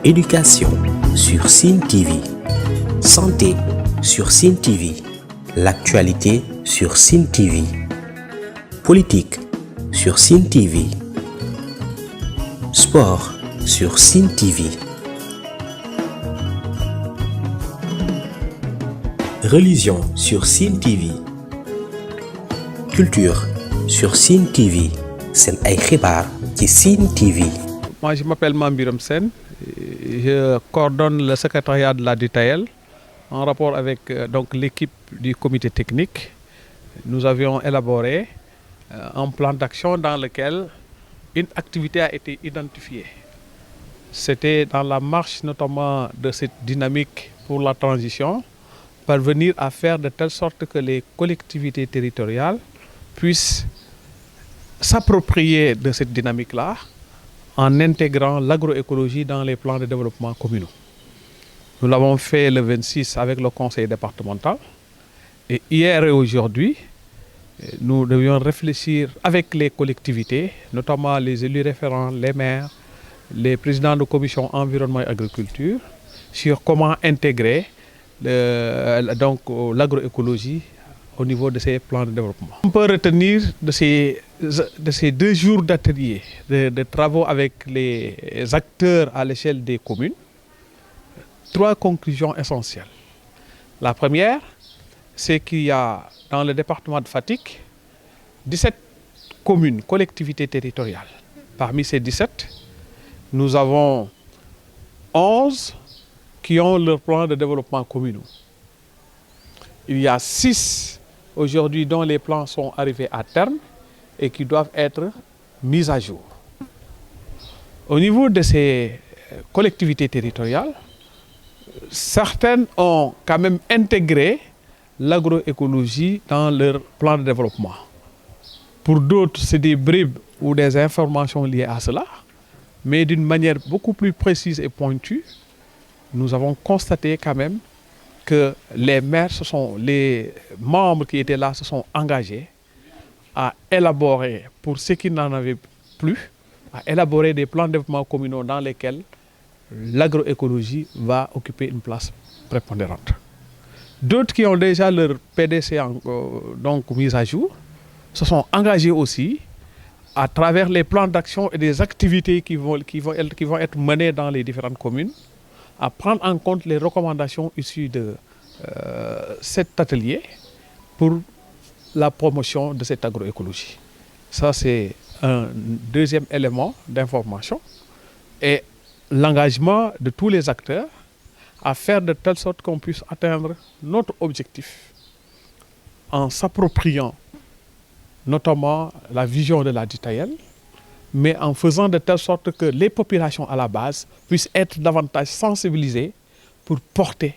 Éducation sur Sen TV. Santé sur Sen TV. L'actualité sur Sen TV. Politique sur Sen TV. Sport sur Sen TV. Religion sur Sen TV. Culture sur Sen TV. Sen ay xibaar ci Sen TV. Moi, je m'appelle Mambiram Sen. Je coordonne le secrétariat de la DITAEL en rapport avec donc l'équipe du comité technique. Nous avions élaboré un plan d'action dans lequel une activité a été identifiée. C'était dans la marche notamment de cette dynamique pour la transition, parvenir à faire de telle sorte que les collectivités territoriales puissent s'approprier de cette dynamique-là en intégrant l'agroécologie dans les plans de développement communaux. Nous l'avons fait le 26 avec le conseil départemental et hier et aujourd'hui, nous devions réfléchir avec les collectivités, notamment les élus référents, les maires, les présidents de commission environnement et agriculture, sur comment intégrer l'agroécologie au niveau de ces plans de développement. On peut retenir de ces 2 jours d'atelier, de travaux avec les acteurs à l'échelle des communes, 3 conclusions essentielles. La première, c'est qu'il y a dans le département de Fatick 17 communes, collectivités territoriales. Parmi ces 17, nous avons 11 qui ont leur plan de développement communaux. Il y a 6 aujourd'hui dont les plans sont arrivés à terme et qui doivent être mis à jour. Au niveau de ces collectivités territoriales, certaines ont quand même intégré l'agroécologie dans leur plan de développement. Pour d'autres, c'est des bribes ou des informations liées à cela, mais d'une manière beaucoup plus précise et pointue, nous avons constaté quand même que les maires, les membres qui étaient là se sont engagés à élaborer, pour ceux qui n'en avaient plus, à élaborer des plans de développement communaux dans lesquels l'agroécologie va occuper une place prépondérante. D'autres qui ont déjà leur PDC donc mis à jour se sont engagés aussi à travers les plans d'action et des activités qui vont être menées dans les différentes communes à prendre en compte les recommandations issues de cet atelier pour la promotion de cette agroécologie. Ça, c'est un deuxième élément d'information et l'engagement de tous les acteurs à faire de telle sorte qu'on puisse atteindre notre objectif en s'appropriant notamment la vision de la DITAEL, mais en faisant de telle sorte que les populations à la base puissent être davantage sensibilisées pour porter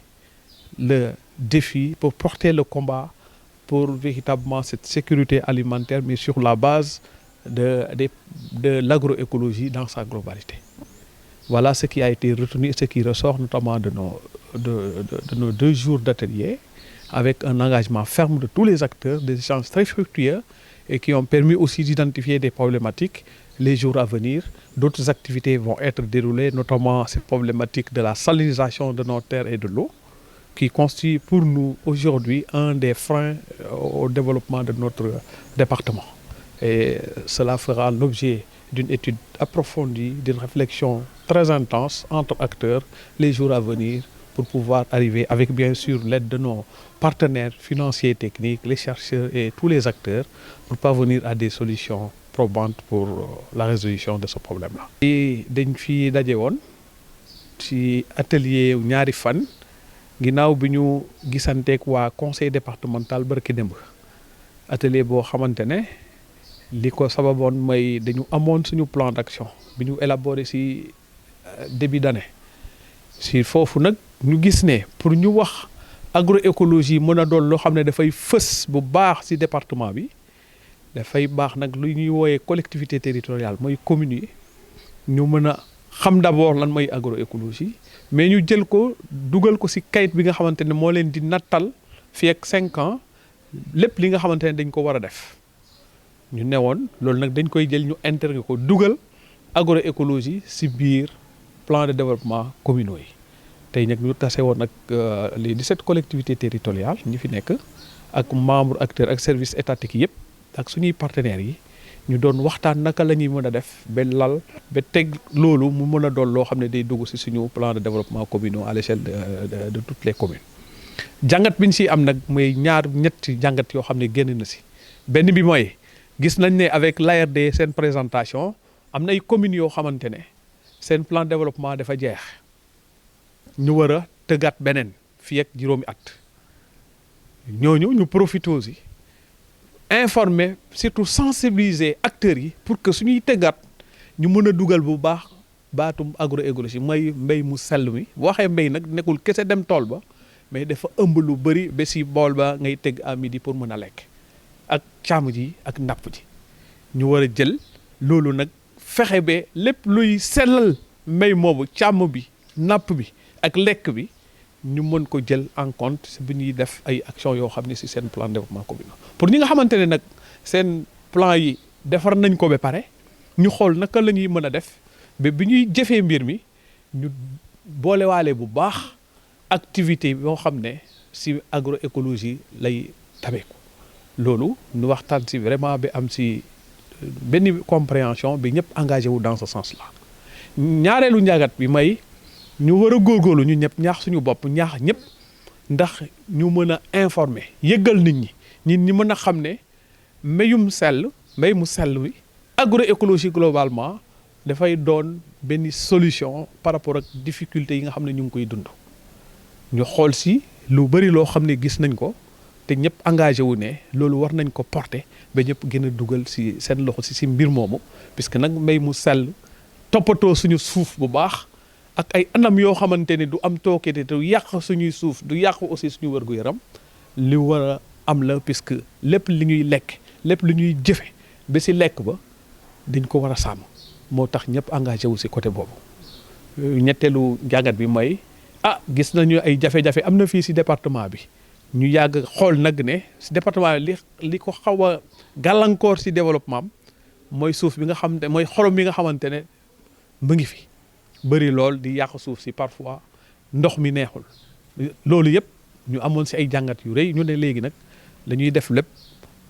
le défi, pour porter le combat pour véritablement cette sécurité alimentaire, mais sur la base de l'agroécologie dans sa globalité. Voilà ce qui a été retenu, ce qui ressort notamment de nos 2 jours d'atelier, avec un engagement ferme de tous les acteurs, des échanges très fructueux et qui ont permis aussi d'identifier des problématiques. Les jours à venir, d'autres activités vont être déroulées, notamment ces problématiques de la salinisation de nos terres et de l'eau, qui constitue pour nous aujourd'hui un des freins au développement de notre département. Et cela fera l'objet d'une étude approfondie, d'une réflexion très intense entre acteurs les jours à venir pour pouvoir arriver avec bien sûr l'aide de nos partenaires financiers et techniques, les chercheurs et tous les acteurs pour parvenir à des solutions probantes pour la résolution de ce problème-là. Et dañ fi daje woon ci atelier ñaari fan ginnaaw bi ñu gisanteek waa conseil départemental barki démb atelier boo xamante ne li ko sababoon mooy dañu amoon suñu plan d'action bi ñu élaboré ci début d'année si foofu nag ñu gis ne pour ñu wax agroécologie mën a doon loo xam ne dafay fës bu baax ci département bi dafay baax nag lu ñuy wooyee collectivité territoriale mooy communes yi ñu mën a xam d'abord lan mooy agroécologie mais ñu jël ko dugal ko ci kayit bi nga xamante ne moo leen di nattal fii ak 5 ans lépp li nga xamante ne dañ ko war a def ñu newoon loolu nag dañ koy jël ñu intégré ko dugal agroécologie ci biir plan de développement communaux yi tey nag ñu tase woon ak les 17 collectivités territoriales ñi fi nekk ak membre acteurs ak services étatiques yëpp ak suñuy partenaires yi ñu doon waxtaan naka la ñuy mën a def ba lal ba teg loolu mu mën a doon loo xam ne day dugg ci suñu plan de développement communaux à l'échelle de toutes les communes. jàngat bi ñu siy am nag mooy ñetti jàngat yoo xam ne génn na ci benn bi mooy gis nañ ne avec l'ARD seen présentation am na ay communes yoo xamante ne seen plan de développement dafa jeex ñu war a tëggaat beneen fii ak juróomi at ñooñu ñu profité aussi informer surtout sensibiliser acteurs yi pour que suñuy tëggaat ñu mën a dugal bu baax baatum agroécologie mooy mbéy mu sell mi bu waxee mbéy nag nekkul kese dem tool ba mais dafa ëmb lu bëri ba si bool ba ngay tëgg à midi pour mën a lekk ak càmm ji ak napp ji ñu war a jël loolu nag fexe ba lépp luy sellal mbéy moomu càmm bi napp bi ak lekk bi ñu mën ko jël en compte bi ñuy def ay actions yoo xam ne ci seen plan de développement communal pour ñi nga xamante ne nag seen plan yi defar nañ ko ba pare ñu xool naka la ñuy mën a def ba bi ñuy jëfee mbir mi ñu boolewaale bu baax activité yoo xam ne ci agroécologie lay tabeeku loolu ñu waxtaan ci vraiment bi am ci benn compréhension bi ñëpp engagé wu dans ce sens là ñaareelu njàngat bi may ñu war a góorgóorlu ñu ñëpp ñaax suñu bopp ñaax ñëpp ndax ñu mën a informer yëggal nit ñi mën a xam ne mbéy mu sell wi agroécologie globalement dafay doon benn solution par rapport ak difficultés yi nga xam ne ñu ngi koy dund ñu xool si lu bëri loo xam ne gis nañ ko te ñëpp engagé wu ne loolu war nañ ko porter ba ñëpp gën a dugal si seen loxo si mbir moomu puisque nag mbéy mu sell toppatoo suñu suuf bu baax ak ay anam yoo xamante ne du am tooke te du yàq suñuy suuf du yàq aussi suñu wér-gu-yaram li war a am la puisque lépp li ñuy lekk lépp li ñuy jëfe ba si lekk ba dañ ko war a sàmm moo tax ñëpp engagé wu si côté boobu ñetteelu njàngat bi mooy gis nañu ay jafe-jafe am na fii si département bi ñu yàgg xool nag ne si département bi li ko xaw a gàllankoor si développement mooy suuf bi nga xamante mooy xorom bi nga xamante ne mu ngi fi bëri lool di yàq suuf si parfois ndox mi neexul loolu yëpp ñu amoon si ay jàngat yu rëy ñu ne léegi nag dañuy def lépp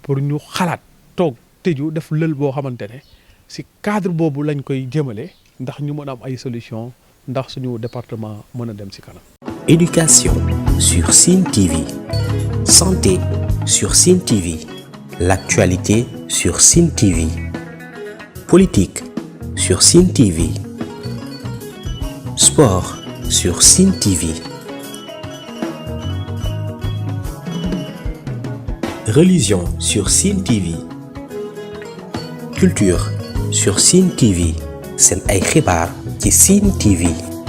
pour ñu xalaat toog tëju def lël boo xamante ne si cadre boobu lañ koy jëmale ndax ñu mën a am ay solution ndax suñu département mën a dem si kanam. Éducation sur Sine TV, santé sur Sine TV, l'actualité sur Sine TV, politique sur Sine TV, sport sur Sine TV, religion sur Sine TV, culture sur Sine TV. Seen ay xibaar ci Sine TV.